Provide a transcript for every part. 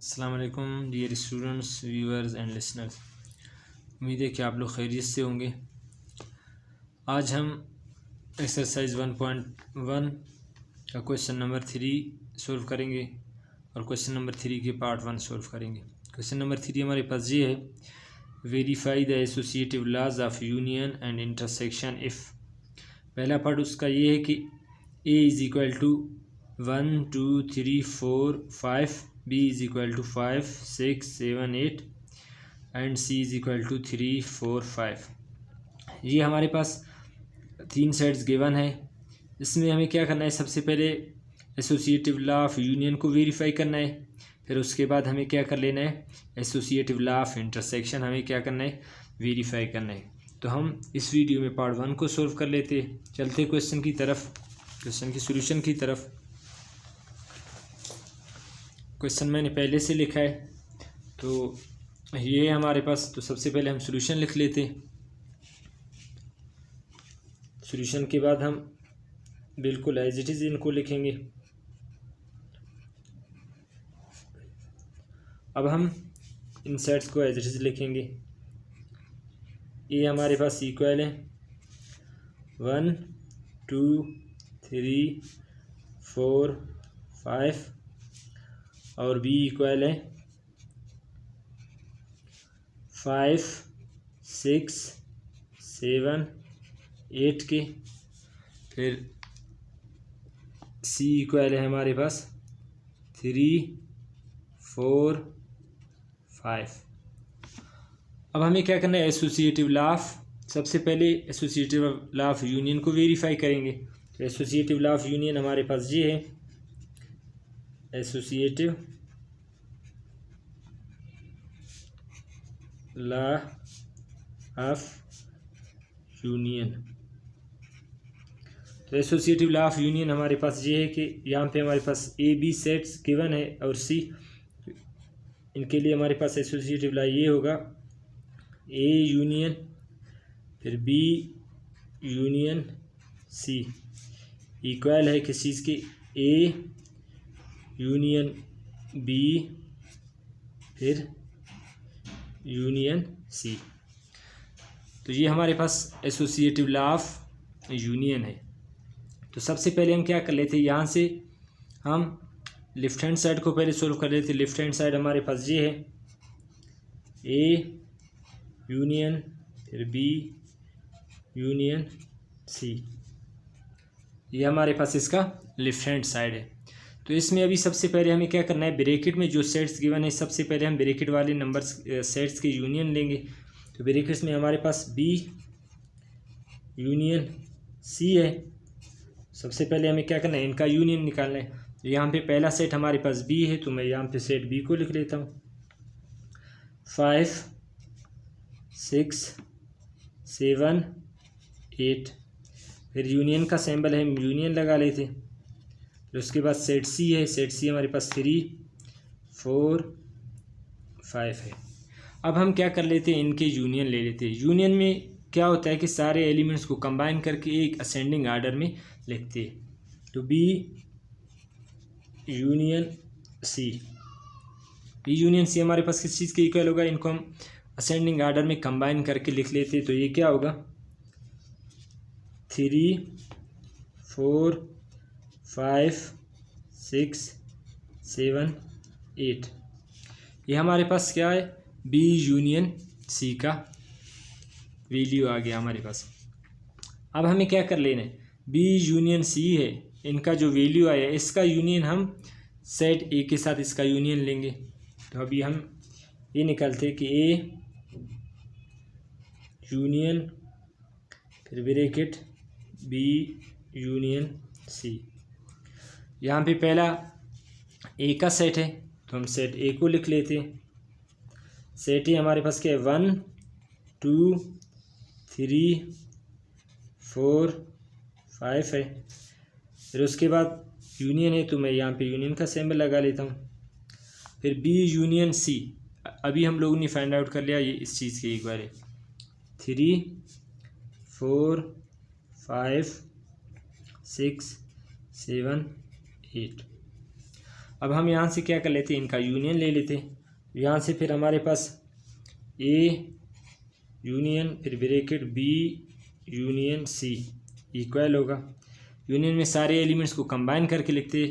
अस्सलाम वालेकुम dear students, viewers and listeners. उम्मीद है कि आप लोग खैरियत से होंगे। आज हम एक्सरसाइज 1.1 का क्वेश्चन नंबर 3 सॉल्व करेंगे और क्वेश्चन नंबर 3 के पार्ट 1 सॉल्व करेंगे। क्वेश्चन नंबर 3 हमारे पास ये है, verify the associative laws of union and intersection if. पहला पार्ट उसका ये है कि A is equal to 1 2 3 4 5, B is equal to 5 6 7 8 and C is equal to 3 4 5। ये हमारे पास तीन सेट्स गिवन है। इसमें हमें क्या करना है, सबसे पहले एसोसिएटिव लॉ ऑफ यूनियन को वेरीफाई करना है। फिर उसके बाद हमें क्या कर लेना है, एसोसिएटिव लॉ ऑफ इंटरसेक्शन हमें क्या करना है, वेरीफाई करना है। तो हम इस वीडियो में पार्ट 1 को सॉल्व कर लेते हैं। चलते क्वेश्चन की तरफ, क्वेश्चन की सॉल्यूशन की तरफ। क्वेश्चन मैंने पहले से लिखा है, तो ये है हमारे पास। तो सबसे पहले हम सॉल्यूशन लिख लेते हैं। सॉल्यूशन के बाद हम बिल्कुल एज इट इज़ इनको लिखेंगे। अब हम इन सेट्स को एज इट इज़ लिखेंगे। ये हमारे पास इक्वल है 1 2 3 4 5 और बी इक्वल है 5 6 7 8 के। फिर सी इक्वल है हमारे पास 3 4 5। अब हमें क्या करना है, एसोसिएटिव लॉ ऑफ, सबसे पहले एसोसिएटिव लॉ ऑफ यूनियन को वेरीफाई करेंगे। तो एसोसिएटिव लॉ ऑफ यूनियन हमारे पास ये है, एसोसिएटिव लॉ ऑफ यूनियन। तो एसोसिएटिव लॉ ऑफ यूनियन हमारे पास ये है कि यहाँ पे हमारे पास ए बी सेट्स गिवन है और सी, इनके लिए हमारे पास एसोसिएटिव लॉ ये होगा, ए यूनियन फिर बी यूनियन सी इक्वल है किस चीज़ के, ए यूनियन बी फिर यूनियन सी। तो ये हमारे पास एसोसिएटिव लॉ ऑफ यूनियन है। तो सबसे पहले हम क्या कर लेते हैं, यहाँ से हम लेफ्ट हैंड साइड को पहले सोल्व कर लेते हैं। लेफ्ट हैंड साइड हमारे पास ये है, ए यूनियन फिर बी यूनियन सी, ये हमारे पास इसका लेफ्ट हैंड साइड है। तो इसमें अभी सबसे पहले हमें क्या करना है, ब्रैकेट में जो सेट्स गिवन है सबसे पहले हम ब्रैकेट वाले नंबर्स सेट्स की यूनियन लेंगे। तो ब्रैकेट्स में हमारे पास बी यूनियन सी है। सबसे पहले हमें क्या करना है, इनका यूनियन निकालना है। तो यहाँ पे पहला सेट हमारे पास बी है, तो मैं यहाँ पे सेट बी को लिख लेता हूँ। 5 6 7 8, फिर यूनियन का सिंबल है, यूनियन लगा लेते। फिर उसके बाद सेट सी है, सेट सी हमारे पास 3 4 5 है। अब हम क्या कर लेते हैं, इनके यूनियन ले लेते हैं। यूनियन में क्या होता है कि सारे एलिमेंट्स को कंबाइन करके एक असेंडिंग आर्डर में लिखते हैं। तो B union C, B union C हमारे पास किस चीज़ के इक्वल होगा, इनको हम असेंडिंग आर्डर में कंबाइन करके लिख लेते हैं। तो ये क्या होगा, 3 4 5 6 7 8। ये हमारे पास क्या है, बी यूनियन सी का वैल्यू आ गया हमारे पास। अब हमें क्या कर लेना है, बी यूनियन सी है, इनका जो वैल्यू आया इसका यूनियन हम सेट ए के साथ इसका यूनियन लेंगे। तो अभी हम ये निकालते हैं कि ए यूनियन फिर ब्रैकेट बी यूनियन सी। यहाँ पे पहला ए का सेट है, तो हम सेट ए को लिख लेते हैं। सेट ए हमारे पास क्या है, 1 2 3 4 5 है। फिर उसके बाद यूनियन है, तो मैं यहाँ पे यूनियन का सिंबल लगा लेता हूँ। फिर बी यूनियन सी, अभी हम लोगों ने फाइंड आउट कर लिया ये इस चीज़ के इक्वल है, 3 4 5 6 7 8। अब हम यहाँ से क्या कर लेते हैं, इनका यूनियन ले लेते हैं। यहाँ से फिर हमारे पास ए यूनियन फिर bracket B union C equal होगा। यूनियन में सारे एलिमेंट्स को कंबाइन करके लिखते,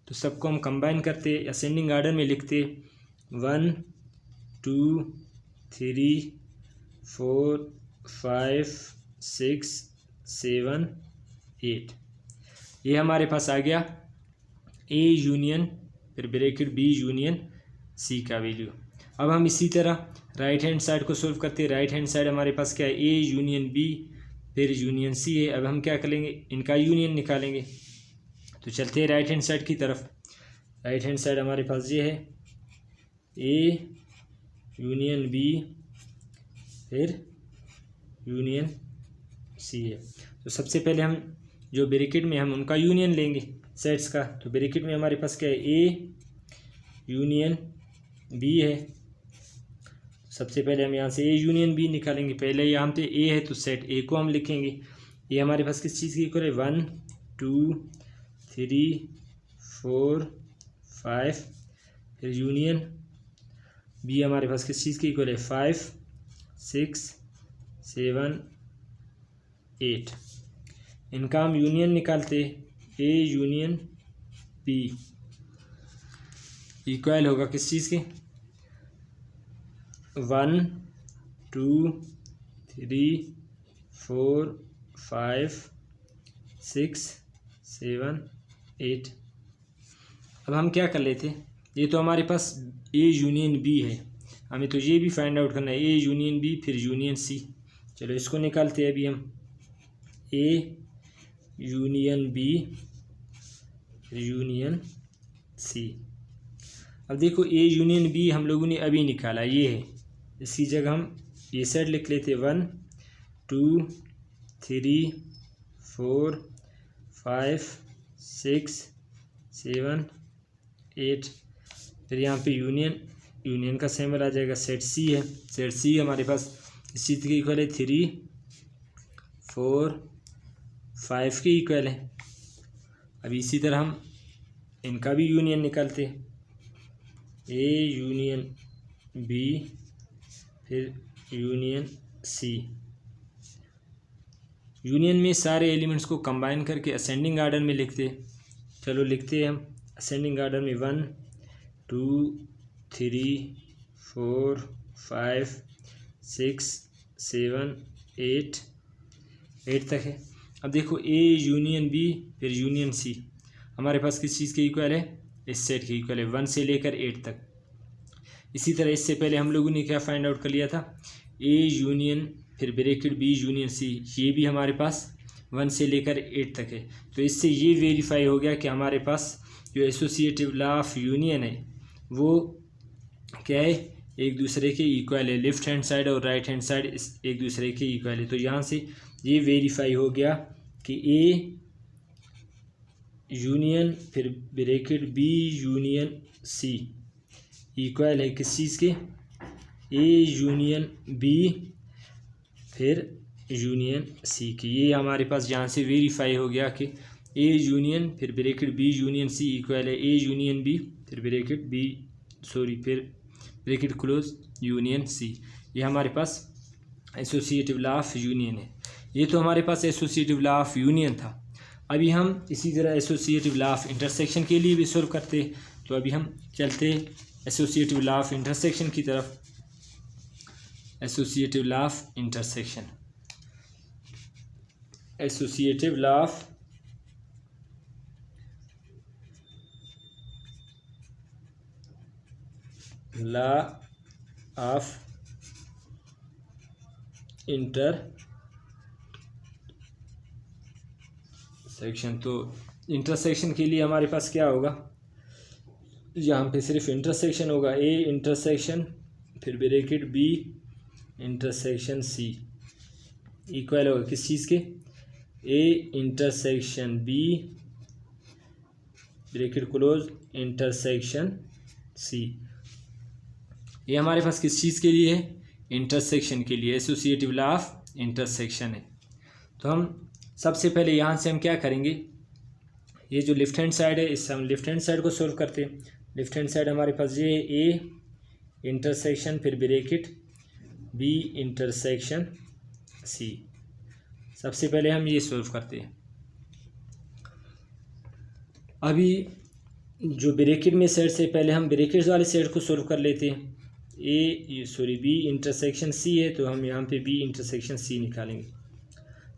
तो सबको हम कंबाइन करते असेंडिंग ऑर्डर में लिखते 1 2 3 4 5 6 7 8। ये हमारे पास आ गया ए यूनियन फिर ब्रैकेट बी यूनियन सी का वैल्यू। अब हम इसी तरह राइट हैंड साइड को सोल्व करते हैं। राइट हैंड साइड हमारे पास क्या है, ए यूनियन बी फिर यूनियन सी है। अब हम क्या करेंगे, इनका यूनियन निकालेंगे। तो चलते हैं राइट हैंड साइड की तरफ। राइट हैंड साइड हमारे पास ये है ए यूनियन बी फिर यूनियन सी है। तो सबसे पहले हम जो ब्रैकेट में हम उनका यूनियन लेंगे सेट्स का। तो ब्रैकेट में हमारे पास क्या है, ए यूनियन बी है। सबसे पहले हम यहाँ से ए यूनियन बी निकालेंगे। पहले यहाँ पे ए है तो सेट ए को हम लिखेंगे। ये हमारे पास किस चीज़ की इक्वल है, 1 2 3 4 5 फिर यूनियन बी हमारे पास किस चीज़ की इक्वल है, 5 6 7 8। इनका हम यूनियन निकालते, ए यूनियन बी इक्वल होगा किस चीज़ के, 1 2 3 4 5 6 7 8। अब हम क्या कर लेते, ये तो हमारे पास ए यूनियन बी है, हमें तो ये भी फाइंड आउट करना है, ए यूनियन बी फिर यूनियन सी। चलो इसको निकालते हैं अभी हम, A union B union C. अब देखो ए यूनियन बी हम लोगों ने अभी निकाला, ये है। इसकी जगह हम ये साइड लिख लेते 1 2 3 4 5 6 7 8। फिर यहाँ पे यूनियन का सिंबल आ जाएगा, सेट सी है। सेट सी हमारे पास इस चीज़ के इक्वल है 3 4 5 के इक्वल है। अब इसी तरह हम इनका भी यूनियन निकालते, ए यूनियन बी फिर यूनियन सी। यूनियन में सारे एलिमेंट्स को कंबाइन करके असेंडिंग ऑर्डर में लिखते। चलो लिखते हैं हम असेंडिंग ऑर्डर में 1 2 3 4 5 6 7 8 तक है। अब देखो ए यूनियन बी फिर यूनियन सी हमारे पास किस चीज़ के इक्वल है, इस सेट के इक्वल है 1 से लेकर 8 तक। इसी तरह इससे पहले हम लोगों ने क्या फाइंड आउट कर लिया था, ए यूनियन फिर ब्रैकेट बी यूनियन सी, ये भी हमारे पास 1 से लेकर 8 तक है। तो इससे ये वेरीफाई हो गया कि हमारे पास जो एसोसिएटिव लॉ ऑफ यूनियन है वो क्या है, एक दूसरे के इक्वल है। लेफ्ट हैंड साइड और राइट हैंड साइड एक दूसरे के इक्वल है। तो यहाँ से ये वेरीफाई हो गया कि ए यूनियन फिर bracket B union C equal है किस चीज़ के, ए यूनियन बी फिर यूनियन सी की। ये हमारे पास यहाँ से वेरीफाई हो गया कि ए यूनियन फिर bracket B union C equal है ए यूनियन बी फिर फिर ब्रैकेट क्लोज यूनियन सी। ये हमारे पास एसोसिएटिव लॉ ऑफ यूनियन है। ये तो हमारे पास एसोसिएटिव लॉ ऑफ यूनियन था। अभी हम इसी तरह एसोसिएटिव लॉ ऑफ इंटरसेक्शन के लिए भी सॉल्व करते। तो अभी हम चलते एसोसिएटिव लॉ ऑफ इंटरसेक्शन की तरफ। Associative law of intersection, associative law of intersection. तो इंटरसेक्शन के लिए हमारे पास क्या होगा, यहाँ पे सिर्फ इंटरसेक्शन होगा, ए इंटरसेक्शन फिर bracket B intersection C equal होगा किस चीज़ के, A intersection B bracket close intersection C. ये हमारे पास किस चीज़ के लिए है, इंटरसेक्शन के लिए। एसोसिएटिव लॉ ऑफ इंटरसेक्शन है। तो हम सबसे पहले यहाँ से हम क्या करेंगे, ये जो लेफ्ट हैंड साइड है इससे हम लेफ्ट हैंड साइड को सॉल्व करते हैं। लेफ्ट हैंड साइड हमारे पास ये ए इंटरसेक्शन फिर ब्रैकेट बी इंटरसेक्शन सी। सबसे पहले हम ये सॉल्व करते हैं। अभी जो ब्रैकेट में सेट से पहले हम ब्रैकेट वाले सेट को सॉल्व कर लेते हैं। बी इंटरसेक्शन सी है तो हम यहाँ पे बी इंटरसेक्शन सी निकालेंगे।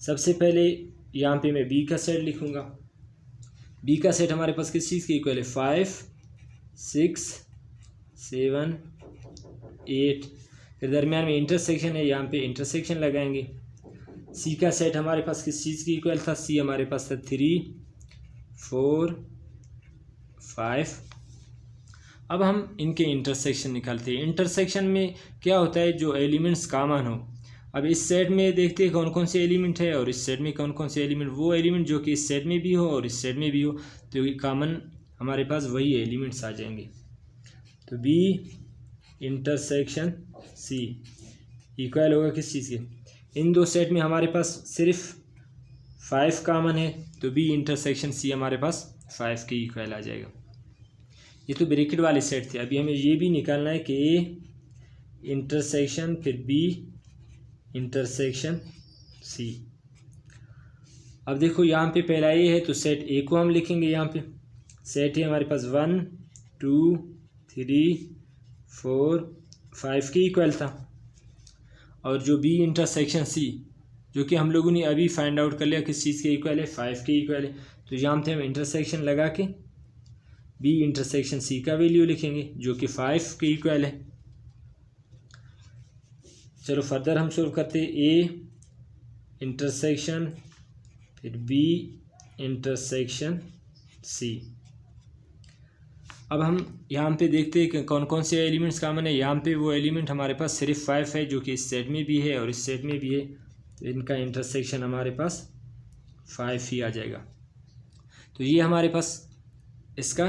सबसे पहले यहाँ पे मैं बी का सेट लिखूँगा। बी का सेट हमारे पास किस चीज़ के इक्वल है? 5 6 7 8। फिर दरमियान में इंटरसेक्शन है, यहाँ पे इंटरसेक्शन लगाएंगे। सी का सेट हमारे पास किस चीज़ की इक्वल था? सी हमारे पास था 3 4 5। अब हम इनके इंटरसेक्शन निकालते हैं। इंटरसेक्शन में क्या होता है? जो एलिमेंट्स कॉमन हो। अब इस सेट में देखते हैं कौन कौन से एलिमेंट है और इस सेट में कौन कौन से एलिमेंट। वो एलिमेंट जो कि इस सेट में भी हो और इस सेट में भी हो तो कॉमन हमारे पास वही एलिमेंट्स आ जाएंगे। तो बी इंटरसेक्शन सी इक्वल होगा किस चीज़ के? इन दो सेट में हमारे पास सिर्फ 5 कॉमन है तो बी इंटरसेक्शन सी हमारे पास 5 के इक्वल आ जाएगा। ये तो ब्रैकेट वाले सेट थे। अभी हमें ये भी निकालना है कि ए इंटरसेक्शन फिर बी इंटरसेक्शन सी। अब देखो यहाँ पे पहला ए है तो सेट ए को हम लिखेंगे। यहाँ पे सेट है हमारे पास 1 2 3 4 5 के इक्वल था। और जो बी इंटरसेक्शन सी जो कि हम लोगों ने अभी फाइंड आउट कर लिया किस चीज़ के इक्वल है? 5 के इक्वल है। तो यहाँ पे हम इंटरसेक्शन लगा के बी इंटरसेक्शन सी का वैल्यू लिखेंगे जो कि 5 के इक्वल है। चलो फर्दर हम सॉल्व करते हैं। ए इंटरसेक्शन फिर बी इंटरसेक्शन सी। अब हम यहाँ पे देखते हैं कि कौन कौन से एलिमेंट्स कॉमन है। यहाँ पे वो एलिमेंट हमारे पास सिर्फ 5 है जो कि इस सेट में भी है और इस सेट में भी है। तो इनका इंटरसेक्शन हमारे पास 5 ही आ जाएगा। तो ये हमारे पास इसका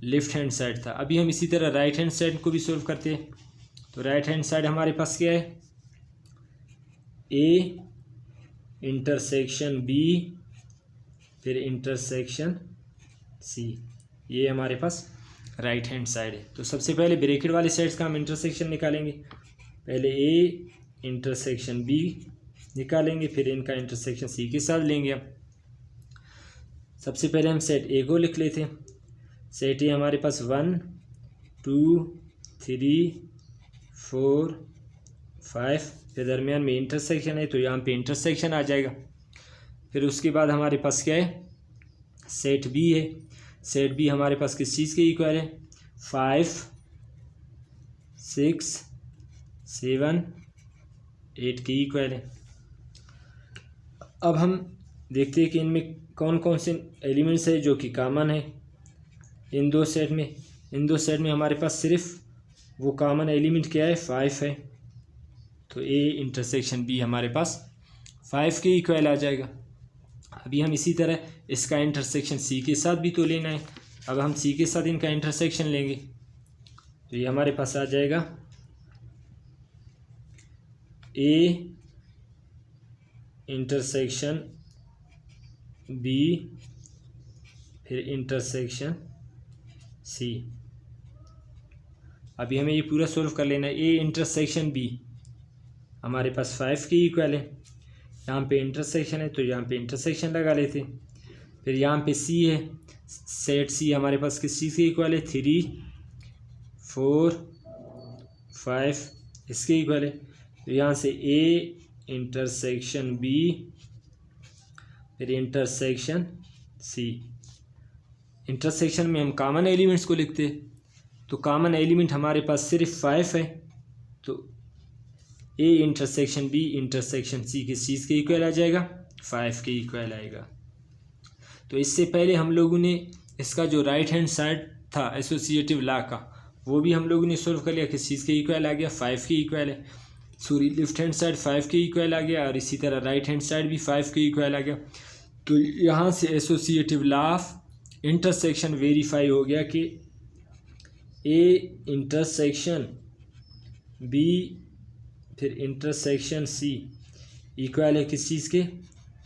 लेफ्ट हैंड साइड था। अभी हम इसी तरह राइट हैंड साइड को भी सॉल्व करते हैं। तो राइट हैंड साइड हमारे पास क्या है? ए इंटरसेक्शन बी फिर इंटरसेक्शन सी। ये हमारे पास राइट हैंड साइड है। तो सबसे पहले ब्रैकेट वाले साइड्स का हम इंटरसेक्शन निकालेंगे। पहले ए इंटरसेक्शन बी निकालेंगे फिर इनका इंटरसेक्शन सी के साथ लेंगे। हम सबसे पहले हम सेट ए को लिख लेते हैं। सेट ए हमारे पास 1 2 3 4 5। फिर दरमियान में इंटरसेक्शन है तो यहाँ पे इंटरसेक्शन आ जाएगा। फिर उसके बाद हमारे पास क्या है? सेट बी है। सेट बी हमारे पास किस चीज़ के इक्वल है? 5 6 7 8 के इक्वल है। अब हम देखते हैं कि इनमें कौन कौन से एलिमेंट्स है जो कि कॉमन है इन दो सेट में। इन दो सेट में हमारे पास सिर्फ वो कॉमन एलिमेंट क्या है? 5 है। तो ए इंटरसेक्शन बी हमारे पास 5 के इक्वल आ जाएगा। अभी हम इसी तरह इसका इंटरसेक्शन सी के साथ भी तो लेना है। अब हम सी के साथ इनका इंटरसेक्शन लेंगे तो ये हमारे पास आ जाएगा ए इंटरसेक्शन बी फिर इंटरसेक्शन सी। अभी हमें ये पूरा सॉल्व कर लेना है। ए इंटरसेक्शन बी हमारे पास 5 के इक्वल है। यहाँ पे इंटरसेक्शन है तो यहाँ पे इंटरसेक्शन लगा लेते। फिर यहाँ पे सी है। सेट सी हमारे पास किस चीज़ के इक्वल है? 3 4 5 इसके इक्वल है। तो यहाँ से ए इंटरसेक्शन बी फिर इंटरसेक्शन सी। इंटरसेक्शन में हम कॉमन एलिमेंट्स को लिखते हैं तो कॉमन एलिमेंट हमारे पास सिर्फ 5 है। तो A intersection B intersection C किस चीज़ के इक्वल आ जाएगा? 5 के इक्वल आएगा। तो इससे पहले हम लोगों ने इसका जो राइट हैंड साइड था एसोसिएटिव लॉ का वो भी हम लोगों ने सॉल्व कर लिया। किस चीज़ के इक्वल आ गया? 5 के इक्वल है। सॉरी लेफ्ट हैंड साइड 5 के इक्वल आ गया और इसी तरह राइट हैंड साइड भी 5 के इक्वल आ गया। तो यहाँ से associative law of intersection verify हो गया कि ए इंटरसेक्शन बी फिर इंटरसेक्शन सी इक्वल है किस चीज़ के?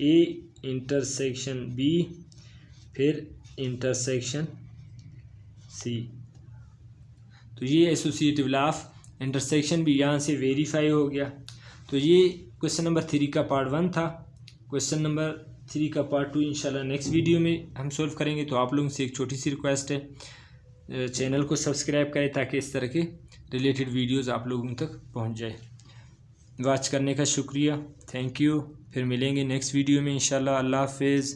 ए इंटरसेक्शन बी फिर इंटरसेक्शन सी। तो ये एसोसिएटिव लॉ ऑफ इंटरसेक्शन भी यहाँ से वेरीफाई हो गया। तो ये क्वेश्चन नंबर 3 का पार्ट 1 था। क्वेश्चन नंबर 3 का पार्ट 2 इंशाल्लाह नेक्स्ट वीडियो में हम सोल्व करेंगे। तो आप लोगों से एक छोटी सी रिक्वेस्ट है, चैनल को सब्सक्राइब करें ताकि इस तरह के रिलेटेड वीडियोस आप लोगों तक पहुंच जाए। वॉच करने का शुक्रिया, थैंक यू। फिर मिलेंगे नेक्स्ट वीडियो में इंशाल्लाह। अल्लाह हाफिज़।